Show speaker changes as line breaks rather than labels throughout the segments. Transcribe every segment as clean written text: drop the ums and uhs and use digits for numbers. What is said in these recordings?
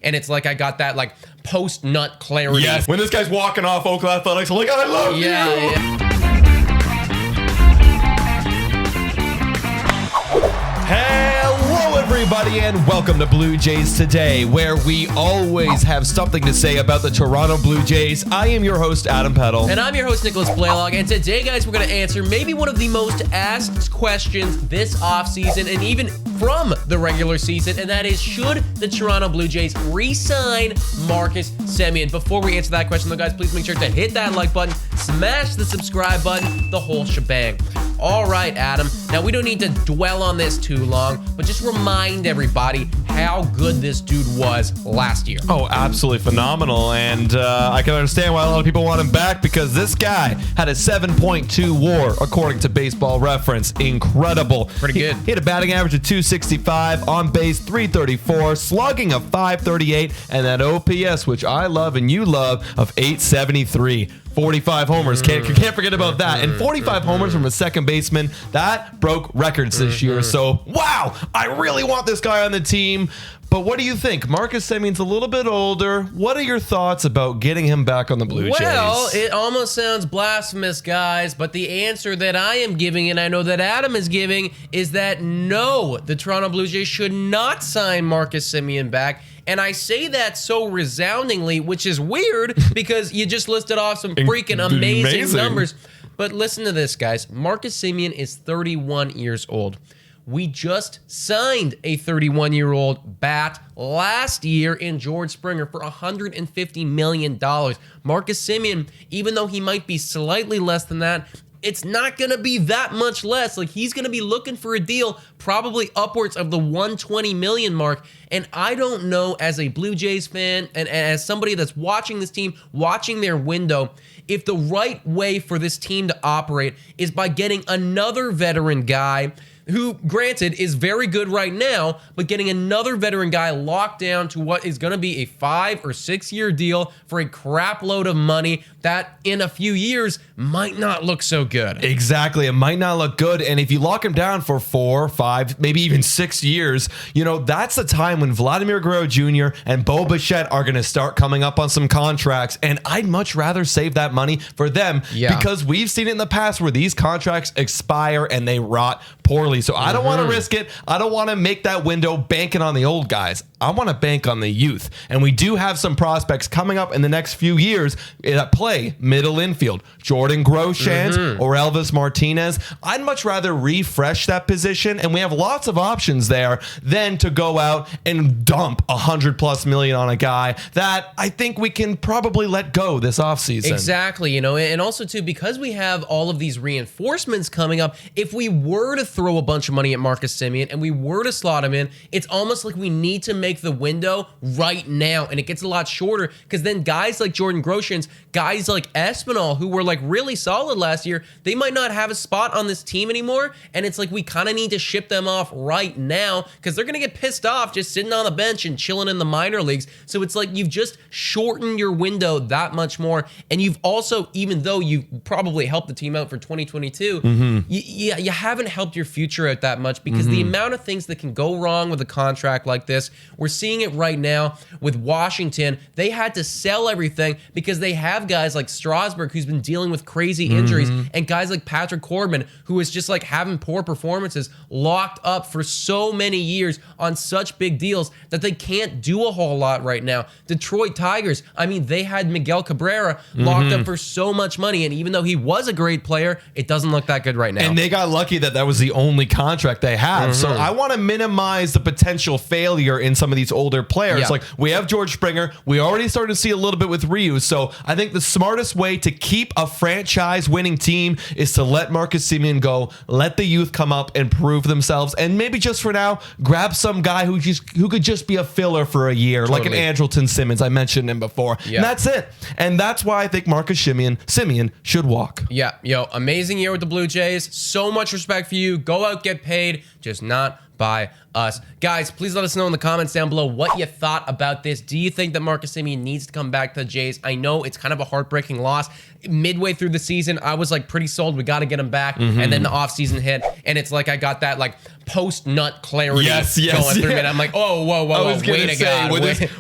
and it's like I got that like post-nut clarity.
Yes, when this guy's walking off Oakland Athletics, I'm like, I love you.
Yeah.
Hello, everybody, and welcome to Blue Jays Today, where we always have something to say about the Toronto Blue Jays. I am your host, Adam Peddle.
And I'm your host, Nicholas Blaylock, and today, guys, we're going to answer maybe one of the most asked questions this offseason and even from the regular season, and that is, should the Toronto Blue Jays re-sign Marcus Semien? Before we answer that question, though, guys, please make sure to hit that like button, smash the subscribe button, the whole shebang. All right, Adam. Now, we don't need to dwell on this too long, but just remind everybody how good this dude was last year.
Oh, absolutely phenomenal. And I can understand why a lot of people want him back, because this guy had a 7.2 WAR, according to Baseball Reference. Incredible.
Pretty good.
He had a batting average of 265, on base 334, slugging of 538, and that OPS, which I love and you love, of 873. 45 homers. Can't forget about that. And 45 homers from a second baseman, that broke records this year. So, wow, I really want this guy on the team. But what do you think? Marcus Semien's a little bit older. What are your thoughts about getting him back on the Blue Jays?
Well, it almost sounds blasphemous, guys, but the answer that I am giving, and I know that Adam is giving, is that no, the Toronto Blue Jays should not sign Marcus Semien back. And I say that so resoundingly, which is weird because you just listed off some freaking amazing numbers. But listen to this, guys. Marcus Semien is 31 years old. We just signed a 31-year-old bat last year in George Springer for $150 million. Marcus Semien, even though he might be slightly less than that, it's not going to be that much less. Like, he's going to be looking for a deal probably upwards of the $120 million mark. And I don't know, as a Blue Jays fan and as somebody that's watching this team, watching their window, if the right way for this team to operate is by getting another veteran guy who, granted, is very good right now, but getting another veteran guy locked down to what is going to be a 5 or 6 year deal for a crap load of money that in a few years might not look so good.
Exactly. It might not look good. And if you lock him down for 4, 5, maybe even 6 years, you know, that's the time when Vladimir Guerrero Jr. and Bo Bichette are going to start coming up on some contracts. And I'd much rather save that money for them because we've seen it in the past where these contracts expire and they rot poorly. So I don't want to risk it. I don't want to make that window banking on the old guys. I want to bank on the youth. And we do have some prospects coming up in the next few years that play middle infield. Jordan Groshans or Elvis Martinez. I'd much rather refresh that position, and we have lots of options there, than to go out and dump $100+ million on a guy that I think we can probably let go this offseason.
Exactly, you know, and also too, because we have all of these reinforcements coming up, if we were to throw a bunch of money at Marcus Semien and we were to slot him in, it's almost like we need to make the window right now, and it gets a lot shorter because then guys like Jordan Groshans, guys like Espinal, who were like really solid last year, they might not have a spot on this team anymore, and it's like we kind of need to ship them off right now because they're gonna get pissed off just sitting on the bench and chilling in the minor leagues. So it's like you've just shortened your window that much more, and you've also, even though you probably helped the team out for 2022, you haven't helped your future out that much because the amount of things that can go wrong with a contract like this, we're seeing it right now with Washington. They had to sell everything because they have guys like Strasburg, who's been dealing with crazy injuries, and guys like Patrick Corbin, who is just like having poor performances, locked up for so many years on such big deals that they can't do a whole lot right now. Detroit Tigers, I mean, they had Miguel Cabrera locked up for so much money, and even though he was a great player, it doesn't look that good right now.
And they got lucky that was the only contract they have. So I want to minimize the potential failure in some of these older players. Like, we have George Springer. We already started to see a little bit with Ryu. So I think the smartest way to keep a franchise winning team is to let Marcus Semien go, let the youth come up and prove themselves, and maybe just for now, grab some guy who could just be a filler for a year, like an Andrelton Simmons. I mentioned him before. And that's it. And that's why I think Marcus Semien should walk.
Yeah, yo, amazing year with the Blue Jays. So much respect for you. Go out, get paid, just not by us. Guys, please let us know in the comments down below what you thought about this. Do you think that Marcus Semien needs to come back to the Jays? I know it's kind of a heartbreaking loss. Midway through the season, I was like pretty sold. We got to get him back. And then the offseason hit, and it's like I got that like post-nut clarity
Yes,
going through me. And I'm like, oh, whoa, wait a God.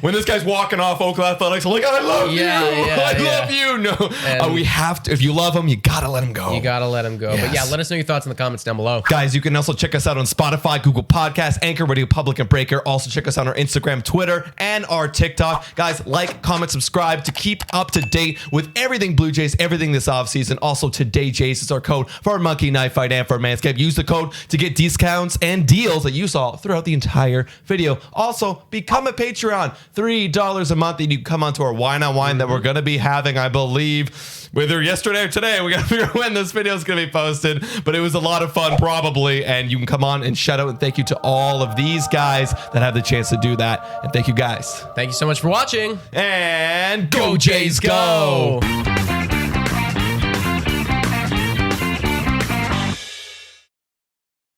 When this guy's walking off Oakland Athletics, I'm like, I love you. I love you. No, we have to. If you love him, you got to let him go.
You got to let him go.
Yes.
But yeah, let us know your thoughts in the comments down below.
Guys, you can also check us out on Spotify, Google Podcasts, Anchor, Radio Public, and Breaker. Also check us out on our Instagram, Twitter, and our TikTok. Guys, like, comment, subscribe to keep up to date with everything Blue Jays, everything this offseason. Also, Today Jays is our code for our Monkey Knife Fight and for our Manscaped. Use the code to get discounts and deals that you saw throughout the entire video. Also, become a Patreon. $3 a month, and you can come onto our Wine on Wine that we're going to be having, I believe, whether yesterday or today. We got to figure out when this video is going to be posted, but it was a lot of fun probably, and you can come on and shout out and thank you to all of these guys that have the chance to do that. And thank you guys.
Thank you so much for watching.
And go Jays, go!